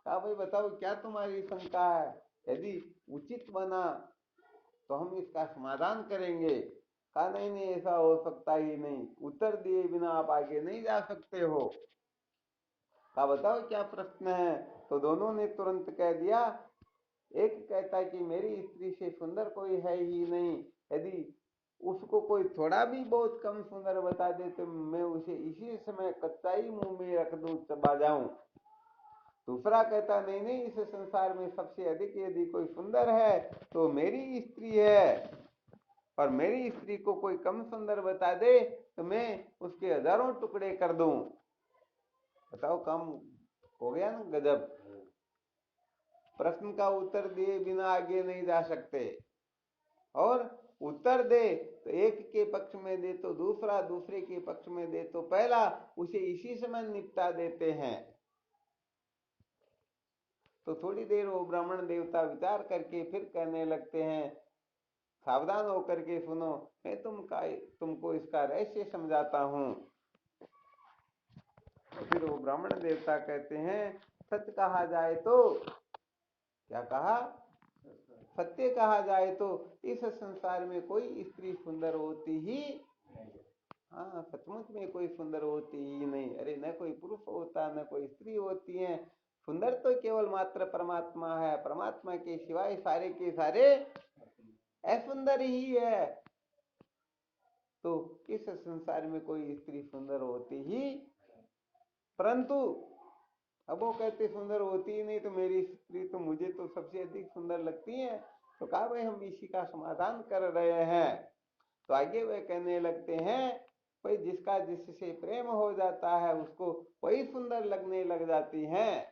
कहा भाई बताओ क्या तुम्हारी शंका है, यदि उचित बना तो हम इसका समाधान करेंगे। कहा नहीं नहीं ऐसा हो सकता ही नहीं, उत्तर दिए बिना आप आगे नहीं जा सकते हो। कहा बताओ क्या प्रश्न है? तो दोनों ने तुरंत कह दिया। एक कहता है कि मेरी स्त्री से सुंदर कोई है ही नहीं, यदि उसको कोई थोड़ा भी बहुत कम सुंदर बता दे तो मैं उसे इसी समय कच्चा ही मुंह में रख दूं, चबा जाऊं। दूसरा कहता नहीं नहीं, इस संसार में सबसे अधिक यदि कोई सुंदर है तो मेरी स्त्री है, और मेरी स्त्री को कोई कम सुंदर बता दे तो मैं उसके हजारों टुकड़े कर दूं। बताओ कम हो गया ना गजब। प्रश्न का उत्तर दिए बिना आगे नहीं जा सकते, और उत्तर दे तो एक के पक्ष में दे तो दूसरा, दूसरे के पक्ष में दे तो पहला, उसे इसी समय निपटा देते हैं। तो थोड़ी देर वो ब्राह्मण देवता विचार करके फिर कहने लगते हैं सावधान होकर के सुनो, मैं तुमको इसका रहस्य समझाता हूं। फिर वो ब्राह्मण देवता कहते हैं, सच कहा जाए तो, क्या कहा, सत्य कहा जाए तो इस संसार में कोई स्त्री सुंदर होती ही, हाँ सचमुच में कोई सुंदर होती ही नहीं। अरे न कोई पुरुष होता, न कोई स्त्री होती है, सुंदर तो केवल मात्र परमात्मा है। परमात्मा के सिवाय सारे के सारे असुंदर ही है। तो इस संसार में कोई स्त्री सुंदर होती ही, परंतु अब वो कहते सुंदर होती ही नहीं, तो मेरी स्त्री तो मुझे तो सबसे अधिक सुंदर लगती है। तो कहा भाई हम इसी का समाधान कर रहे हैं। तो आगे वे कहने लगते हैं, भाई जिसका जिससे प्रेम हो जाता है उसको वही सुंदर लगने लग जाती हैं।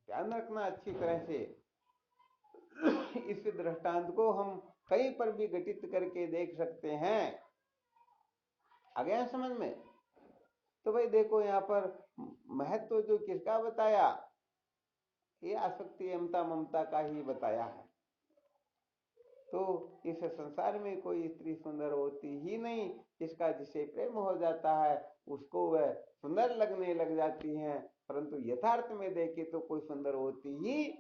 ध्यान रखना अच्छी तरह से। इस दृष्टांत को हम कहीं पर भी घटित करके देख सकते हैं। आ गया समझ में? तो भाई देखो यहाँ पर महत्व जो किसका बताया, ये आसक्ति ममता ममता का ही बताया है। तो इस संसार में कोई स्त्री सुंदर होती ही नहीं, जिसका जिसे प्रेम हो जाता है उसको वह सुंदर लगने लग जाती हैं, परंतु यथार्थ में देखे तो कोई सुंदर होती ही।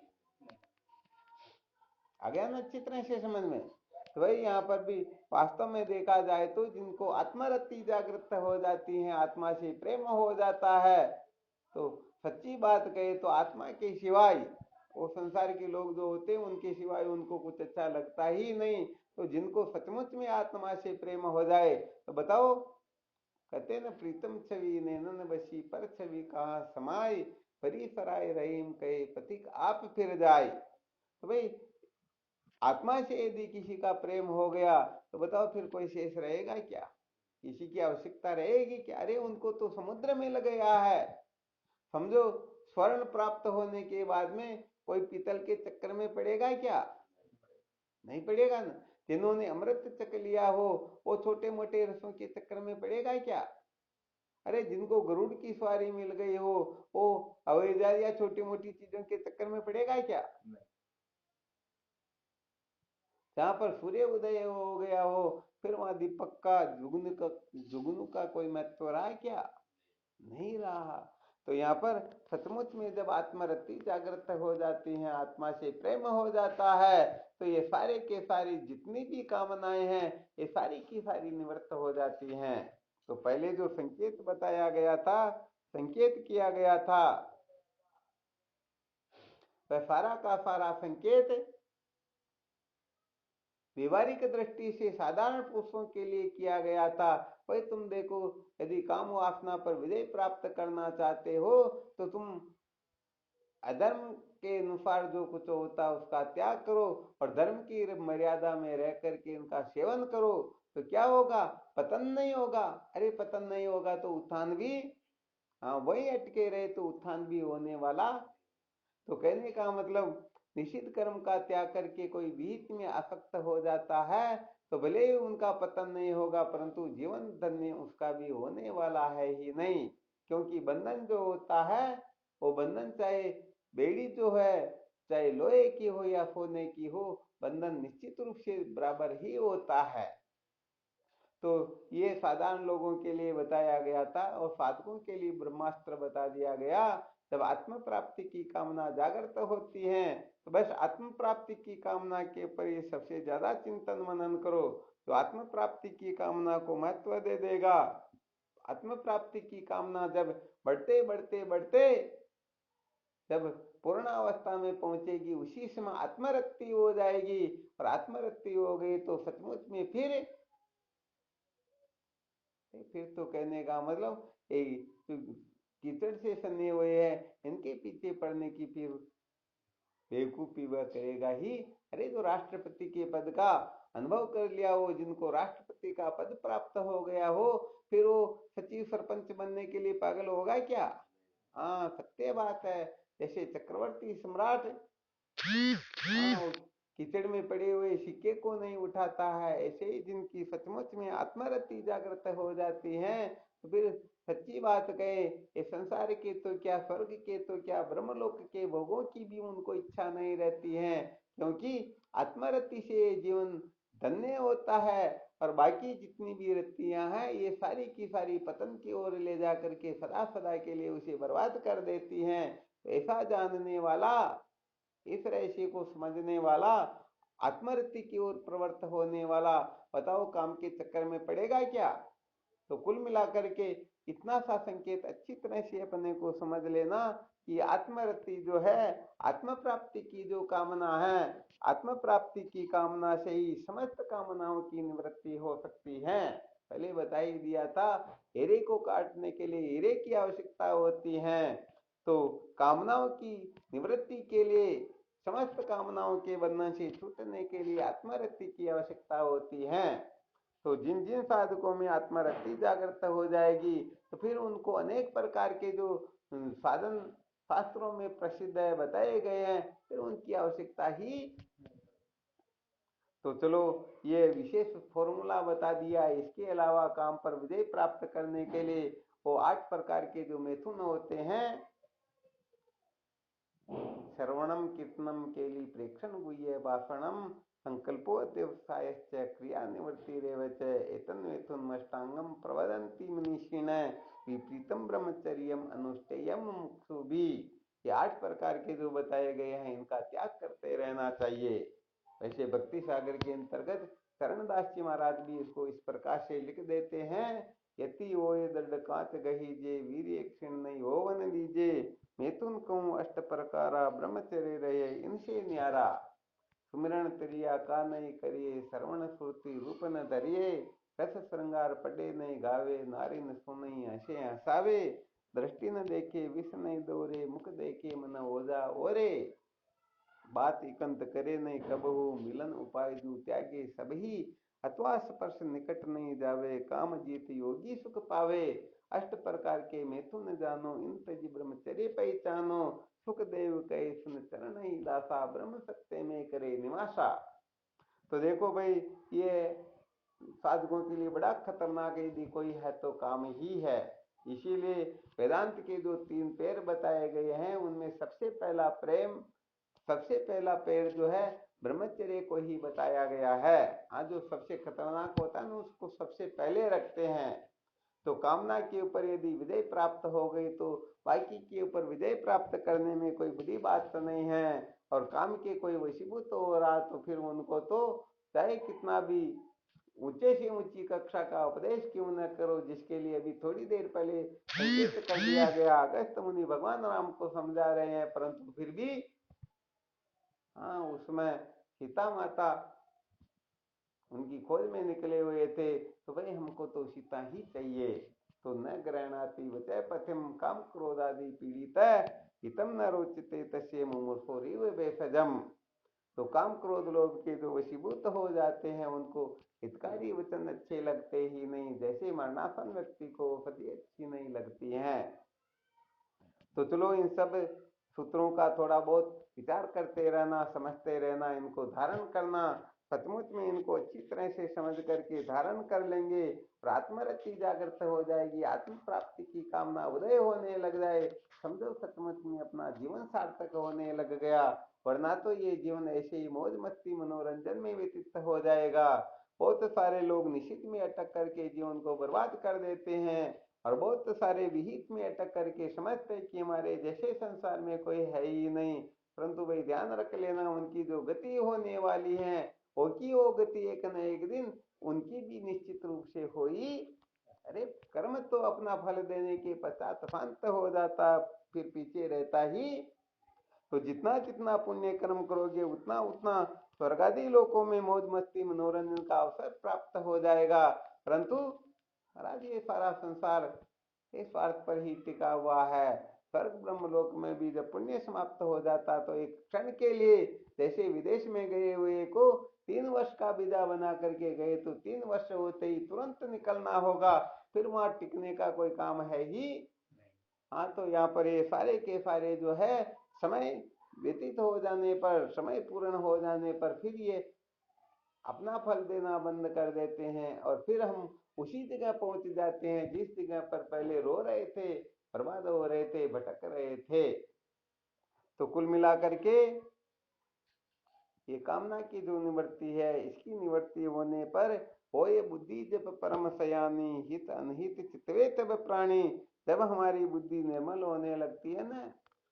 आ गया ना अच्छी तरह से समझ में? तो भाई यहाँ पर भी वास्तव में देखा जाए तो जिनको आत्मरति जागृत हो जाती है, आत्मा से प्रेम हो जाता है, तो सच्ची बात कहे तो आत्मा के सिवाय वो संसार के लोग जो होते हैं उनके सिवाय उनको कुछ अच्छा लगता ही नहीं। तो जिनको सचमुच में आत्मा से प्रेम हो जाए तो बताओ, कहते न प्रीतम छवि नैनन बसी पर छवि कहाँ समाये, परी सराय रहीम कहे पथिक आप फिर जाए। तो भाई आत्मा से यदि किसी का प्रेम हो गया तो बताओ फिर कोई शेष रहेगा क्या, किसी की आवश्यकता रहेगी क्या? अरे उनको तो समुद्र में लग गया है। समझो स्वर्ण प्राप्त होने के बाद में कोई पीतल के चक्कर में पड़ेगा क्या? नहीं पड़ेगा ना। जिन्होंने अमृत चख लिया हो वो छोटे मोटे रसों के चक्कर में पड़ेगा क्या? अरे जिनको गरुड़ की सवारी मिल गई हो वो हवाई जहाज या छोटी मोटी चीजों के चक्कर में पड़ेगा क्या? जहां पर सूर्य उदय हो गया हो फिर वहां दीपक का जुगनू का कोई महत्व रहा क्या? नहीं रहा। तो यहाँ पर सचमुच में जब आत्मरति जागृत हो जाती है, आत्मा से प्रेम हो जाता है, तो ये सारे के सारी जितनी भी कामनाएं हैं ये सारी की सारी निवृत्त हो जाती हैं। तो पहले जो संकेत बताया गया था, संकेत किया गया था, वह सारा का सारा संकेत व्यवहारिक दृष्टि से साधारण पुरुषों के लिए किया गया था। भाई तुम देखो, यदि काम वासना पर विजय प्राप्त करना चाहते हो तो तुम अधर्म के अनुसार जो कुछ होता है उसका त्याग करो और धर्म की मर्यादा में रह करके उनका सेवन करो, तो क्या होगा? पतन नहीं होगा। अरे पतन नहीं होगा तो उत्थान भी, हाँ वही अटके रहे तो उत्थान भी होने वाला। तो कहने का मतलब निषिद्ध कर्म का त्याग करके कोई बीच में आसक्त हो जाता है तो भले ही उनका पतन नहीं होगा, परंतु जीवन धन्य उसका भी होने वाला है ही नहीं। क्योंकि बंधन जो होता है वो बंधन चाहे बेड़ी जो है चाहे लोहे की हो या सोने की हो, बंधन निश्चित रूप से बराबर ही होता है। तो ये साधारण लोगों के लिए बताया गया था और साधकों के लिए ब्रह्मास्त्र बता दिया गया। जब आत्म प्राप्ति की कामना जागृत होती है तो बस आत्म प्राप्ति की कामना के ऊपर ये सबसे ज्यादा चिंतन मनन करो, तो आत्म प्राप्ति की कामना को महत्व दे देगा। आत्म प्राप्ति की कामना जब बढ़ते बढ़ते बढ़ते जब पूर्ण अवस्था में पहुंचेगी उसी समय आत्मरति हो जाएगी, और आत्मरति हो गई तो सचमुच में फिर तो कहने का मतलब कीचड़ से सने हुए हैं, इनके पीछे पड़ने की फिर बेवकूफी वह करेगा ही। अरे जो राष्ट्रपति के पद का अनुभव कर लिया हो, जिनको राष्ट्रपति का पद प्राप्त हो गया हो, फिर वो सचिव सरपंच बनने के लिए पागल होगा क्या? हाँ सत्य बात है। जैसे चक्रवर्ती सम्राट हाँ कीचड़ में पड़े हुए सिक्के को नहीं उठाता है, ऐसे ही जिनकी सचमुच में आत्मरति जागृत हो जाती है तो फिर सच्ची बात कहे ये संसार के तो क्या, स्वर्ग के तो क्या, ब्रह्मलोक के भोगों की भी उनको इच्छा नहीं रहती है। क्योंकि आत्मरति से जीवन धन्य होता है, और बाकी जितनी भी वृत्तियां हैं ये सारी की सारी पतन की ओर ले जा करके सदा सदा के लिए उसे बर्बाद कर देती हैं। ऐसा जानने वाला, इस रहस्य को समझने वाला, आत्मरति की ओर प्रवृत्त होने वाला, बताओ काम के चक्कर में पड़ेगा क्या? तो कुल मिलाकर के इतना सा संकेत अच्छी तरह से अपने को समझ लेना कि आत्मरति जो है, आत्म प्राप्ति की जो कामना है, आत्म प्राप्ति की कामना से ही समस्त कामनाओं की निवृत्ति हो सकती है। पहले बता ही दिया था, हीरे को काटने के लिए हीरे की आवश्यकता होती है, तो कामनाओं की निवृत्ति के लिए, समस्त कामनाओं के बंधन से छूटने के लिए आत्मरति की आवश्यकता होती है। तो जिन जिन साधकों में आत्मरति जागृत हो जाएगी तो फिर उनको अनेक प्रकार के जो साधन शास्त्रों में प्रसिद्ध है, बताए गए हैं, फिर उनकी आवश्यकता ही। तो चलो ये विशेष फॉर्मूला बता दिया। इसके अलावा काम पर विजय प्राप्त करने के लिए वो 8 प्रकार के जो मैथुन होते हैं, श्रवणम कीर्तनम केली प्रेक्षण गुह्य भाषणम संकल्पो व्यवसायश्च क्रिया निवृत्ति रेवच एतन्वेतुन मष्टांगम प्रवदन्ति मनीषिण विपरीतम ब्रह्मचर्यम अनुष्ठेयम मुमुक्षुभि। ये 8 प्रकार के जो बताए गए हैं इनका त्याग करते रहना चाहिए। वैसे भक्ति सागर के अंतर्गत करणदास जी महाराज भी इसको इस प्रकार से लिख देते हैं, यति ओए दंड कांच गहीजे वीर क्षण नहीं होवन दीजे मैथुन कहूँ अष्ट प्रकारा ब्रह्मचर्य रहे इनसे न्यारा सुमिरण त्रिया का नहीं करिए श्रवण सुरति रूप न धरिए रस श्रृंगार पड़े नहीं गावे नारी न सुनई हंसे हंसावे दृष्टि न देखे विष नहीं दोरे मुख देखे मन ओजा ओरे बात इकंत करे नहीं कबहू मिलन उपाय जू त्यागे सबही अथवा स्पर्श निकट नहीं जावे काम जीत योगी सुख पावे अष्ट प्रकार के मैथुन जानो इन तजी ब्रह्मचर्य पहचानो सुख देव कहे सुन चरण ही दासा ब्रह्म सत्य में करे निवासा। तो देखो भाई, ये साधकों के लिए बड़ा खतरनाक यदि कोई है तो काम ही है। इसीलिए वेदांत के जो 3 पैर बताए गए हैं उनमें सबसे पहला प्रेम, सबसे पहला पैर जो है ब्रह्मचर्य को ही बताया गया है। हाँ, जो सबसे खतरनाक होता है ना उसको सबसे पहले रखते हैं। तो कामना के ऊपर यदि विजय प्राप्त हो गई तो बाकी के ऊपर विजय प्राप्त करने में कोई बड़ी बात तो नहीं है। और काम के कोई वशीभूत हो रहा तो फिर उनको तो चाहे कितना भी ऊंचे से ऊंची कक्षा का उपदेश क्यों न करो, जिसके लिए अभी थोड़ी देर पहले संकेत कर दिया गया, अगस्त मुनि भगवान राम को समझा रहे हैं, परंतु फिर भी हाँ उसमें सीता माता उनकी खोज में निकले हुए थे, तो भाई हमको तो सीता ही चाहिए। तो न ग्रहणाति वचय पथिम काम क्रोधादि पीड़ित हितम न रोचते तस्य मुमुर्षो रिव भेषजम। तो काम क्रोध लोभ के जो वशीभूत हो जाते हैं उनको हितकारी वचन अच्छे लगते ही नहीं, जैसे मरणासन व्यक्ति को पति अच्छी नहीं लगती हैं। तो चलो इन सब सूत्रों का थोड़ा बहुत विचार करते रहना, समझते रहना, इनको धारण करना। सचमुच में इनको अच्छी तरह से समझ करके धारण कर लेंगे और आत्मरति जागृत हो जाएगी, आत्म प्राप्ति की कामना उदय होने लग जाए, समझो सचमुच में अपना जीवन सार्थक होने लग गया। वरना तो ये जीवन ऐसे ही मौज मस्ती मनोरंजन में व्यतीत हो जाएगा। बहुत सारे लोग निश्चित में अटक करके जीवन को बर्बाद कर देते हैं और बहुत सारे विहित में अटक करके समझते कि हमारे जैसे संसार में कोई है ही नहीं। परंतु भाई ध्यान रख लेना, उनकी जो गति होने वाली है वो गति एक न एक दिन उनकी भी निश्चित रूप से होई। अरे कर्म तो अपना फल देने के पश्चात शांत हो जाता, फिर पीछे रहता ही। तो जितना जितना पुण्य कर्म करोगे उतना उतना स्वर्ग आदि लोकों में मौज मस्ती मनोरंजन का अवसर प्राप्त हो जाएगा। परंतु महाराज ये सारा संसार इस स्वार्थ पर ही टिका हुआ है। स्वर्ग ब्रह्मलोक में भी जब पुण्य समाप्त हो जाता तो एक क्षण के लिए, जैसे विदेश में गए हुए को 3 वर्ष का वीजा बना करके गए तो 3 वर्ष होते ही तुरंत निकलना होगा, फिर वहां टिकने का कोई काम है ही। हाँ, तो यहाँ पर ये सारे के सारे जो है समय व्यतीत हो जाने पर, समय पूर्ण हो जाने पर फिर ये अपना फल देना बंद कर देते हैं और फिर हम उसी जगह पहुंच जाते हैं जिस जगह पर पहले रो रहे थे, बर्बाद हो रहे थे, भटक रहे थे। तो कुल मिलाकर के ये कामना की जो निवृत्ति है, इसकी निवृत्ति होने पर होए बुद्धि जब परम सयानी हित अनहित चितवे तब प्राणी। जब हमारी बुद्धि निर्मल होने लगती है ना,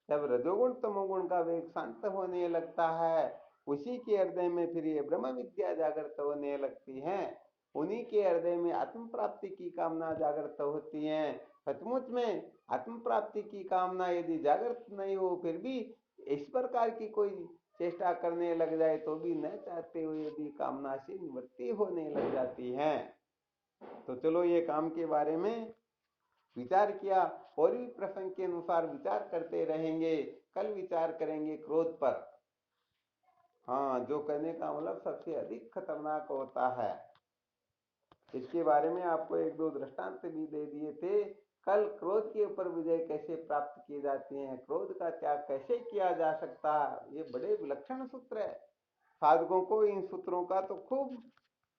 जब रजोगुण तमोगुण का वेग शांत होने लगता है, उसी के हृदय में फिर ये ब्रह्म विद्या जागृत होने लगती है। उन्हीं के हृदय में आत्म प्राप्ति की कामना जागृत होती है। सचमुच में आत्म प्राप्ति की कामना यदि जागृत नहीं हो, फिर भी इस प्रकार की कोई चेष्टा करने लग जाए तो भी न चाहते हुए भी कामना से निवृत्ति होने लग जाती है। तो चलो ये काम के बारे में विचार किया, और भी प्रसंग के अनुसार विचार करते रहेंगे। कल विचार करेंगे क्रोध पर। हाँ, जो कहने का मतलब सबसे अधिक खतरनाक होता है। इसके बारे में आपको एक दो दृष्टांत भी दे दिए थे कल। क्रोध के ऊपर विजय कैसे प्राप्त की जाती है, क्रोध का त्याग कैसे किया जा सकता है, ये बड़े विलक्षण सूत्र है। साधकों को इन सूत्रों का तो खूब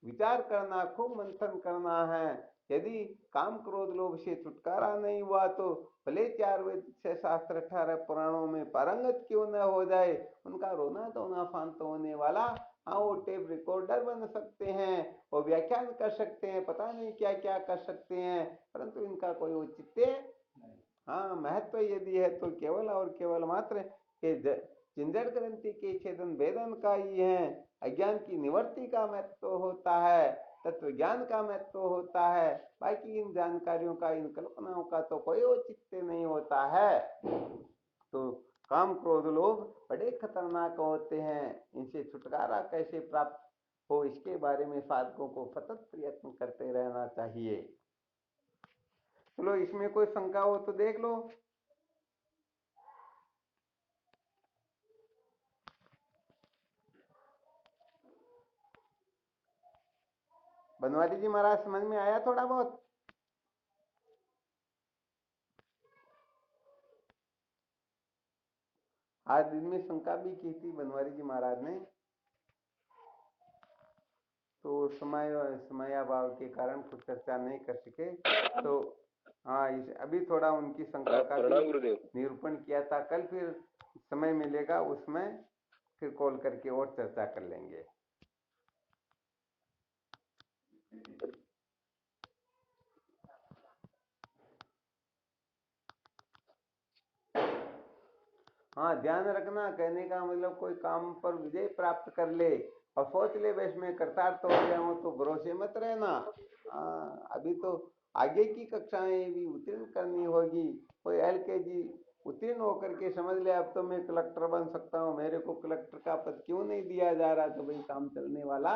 विचार करना, खूब मंथन करना है। यदि काम क्रोध लोभ से छुटकारा नहीं हुआ तो भले 4 वेद 6 शास्त्र 18 पुराणों में पारंगत क्यों न हो जाए, उनका रोना धोना शांत होने वाला। हाँ, वो टेप रिकॉर्डर बन सकते हैं, वो व्याख्यान कर सकते हैं, पता नहीं क्या क्या कर सकते हैं, परंतु इनका कोई औचित्य। हाँ, महत्व यदि है तो केवल और केवल मात्र के झंझट ग्रंथि के छेदन वेदन का ही है। अज्ञान की निवृत्ति का महत्व होता है, तत्व ज्ञान का महत्व होता है। बाकी इन जानकारियों का, इन कल्पनाओं का तो कोई औचित्य नहीं होता है। तो काम क्रोध लोभ बड़े खतरनाक होते हैं। इनसे छुटकारा कैसे प्राप्त हो, इसके बारे में साधकों को सतत प्रयत्न करते रहना चाहिए। चलो, इसमें कोई शंका हो तो देख लो। बनवारी जी महाराज, समझ में आया थोड़ा बहुत? आज दिन में शंका भी की थी बनवारी जी महाराज ने, तो समयाभाव के कारण कुछ चर्चा नहीं कर सके। तो हाँ, अभी थोड़ा उनकी शंका का भी निरूपण किया था। कल फिर समय मिलेगा उसमें फिर कॉल करके और चर्चा कर लेंगे। हाँ, ध्यान रखना, कहने का मतलब कोई काम पर विजय प्राप्त कर ले और सोच ले बस मैं कृतार्थ हो गया हूँ, तो भरोसे मत रहना। अभी तो आगे की कक्षाएं भी उत्तीर्ण करनी होगी। कोई LKG उत्तीर्ण होकर के समझ ले अब तो मैं कलेक्टर बन सकता हूँ, मेरे को कलेक्टर का पद क्यों नहीं दिया जा रहा, तो भाई काम चलने वाला।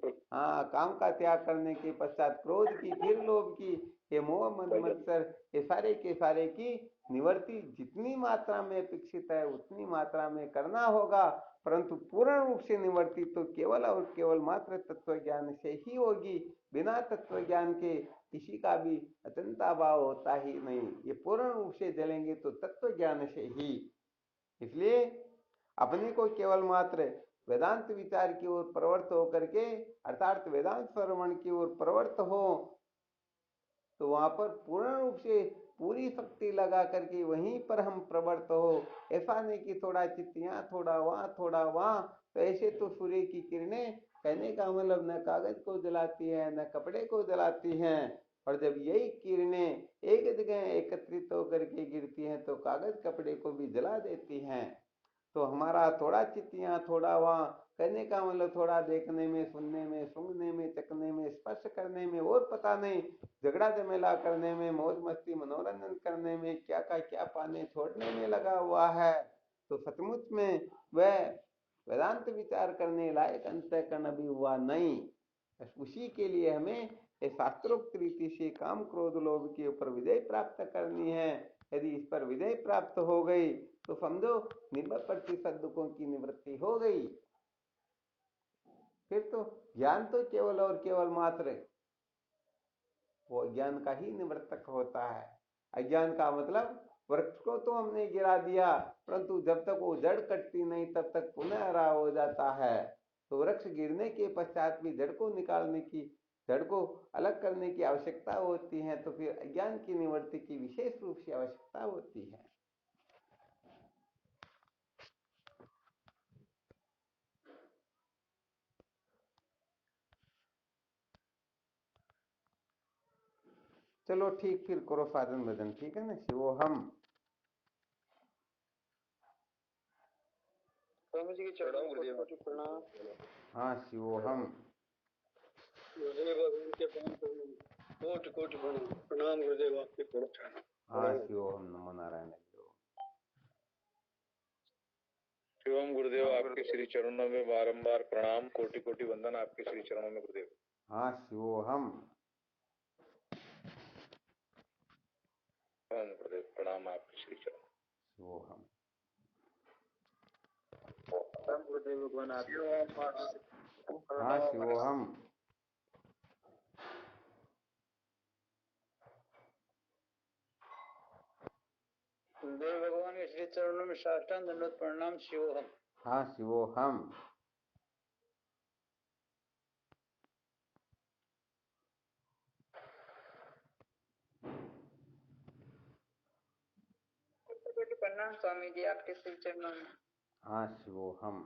हाँ, काम का त्याग करने के पश्चात क्रोध की, फिर लोभ की, ये मोह मद मत्सर, ये सारे के सारे की निवृत्ति जितनी मात्रा में अपेक्षित है उतनी मात्रा में करना होगा। परंतु पूर्ण रूप से निवृत्ति तो केवल और केवल मात्र तत्व ज्ञान से ही होगी। बिना तत्व ज्ञान के किसी का भी अत्यंता भाव होता ही नहीं। ये पूर्ण रूप से जलेंगे तो तत्व ज्ञान से ही। इसलिए अपने को केवल मात्र वेदांत विचार की ओर प्रवृत्त होकर के, अर्थात वेदांत श्रवण की ओर प्रवृत्त हो, तो वहां पर पूर्ण रूप से पूरी शक्ति लगा करके वहीं पर हम प्रवृत्त हो। ऐसा नहीं कि थोड़ा चित्त यहाँ, थोड़ा वहां, थोड़ा वहां। तो ऐसे तो सूर्य की किरणें, कहने का मतलब न कागज को जलाती है न कपड़े को जलाती हैं, और जब यही किरणें एक जगह एकत्रित होकर के गिरती हैं तो कागज कपड़े को भी जला देती हैं। तो हमारा थोड़ा चित्त यहाँ, थोड़ा वहां, कहने का मतलब थोड़ा देखने में, सुनने में, सूंघने में, चखने में, स्पर्श करने में, और पता नहीं झगड़ा झमेला करने में, मौज मस्ती मनोरंजन करने में, क्या का क्या पाने छोड़ने में लगा हुआ है। तो सचमुच में वह वेदांत विचार करने लायक अंतःकरण अभी हुआ नहीं। उसी के लिए हमें शास्त्रोक्त रीति से काम क्रोध लोभ के ऊपर विजय प्राप्त करनी है। यदि इस पर विजय प्राप्त हो गई तो समझो 90% दुखों की निवृत्ति हो गई। फिर तो ज्ञान तो केवल और केवल मात्र वो ज्ञान का ही निवर्तक होता है। अज्ञान का मतलब वृक्ष को तो हमने गिरा दिया, परंतु जब तक वो जड़ कटती नहीं तब तक पुनः हरा हो जाता है। तो वृक्ष गिरने के पश्चात भी जड़ को निकालने की, जड़ को अलग करने की आवश्यकता होती है। तो फिर अज्ञान की निवृत्ति की विशेष रूप से आवश्यकता होती है। चलो ठीक, फिर करो साधन भजन, ठीक है ना। शिवोहम। स्वामी जी के चरणों में कोटि प्रणाम। हाँ शिवोहम। गुरुदेव भगवान के प्रणाम करूं। कोटि कोटि प्रणाम गुरुदेव आपके चरणों। हाँ शिवोहम, नमो नारायण। शिवम गुरुदेव, आपके श्री चरणों में बारंबार प्रणाम, कोटि कोटि वंदन आपके श्री चरणों में गुरुदेव। हाँ शिवोहम। ओम गुरुदेव, प्रणाम आपके श्री चरणों। शिवोहम। ओम गुरुदेव भगवान आप। हाँ शिवोहम। गुरुदेव भगवान के श्री चरणों में साष्टांग दंडवत प्रणाम। शिवोहम। हाँ शिवोहम। प्रणाम स्वामी जी आपके श्री चरणों में। हाँ शिवोहम।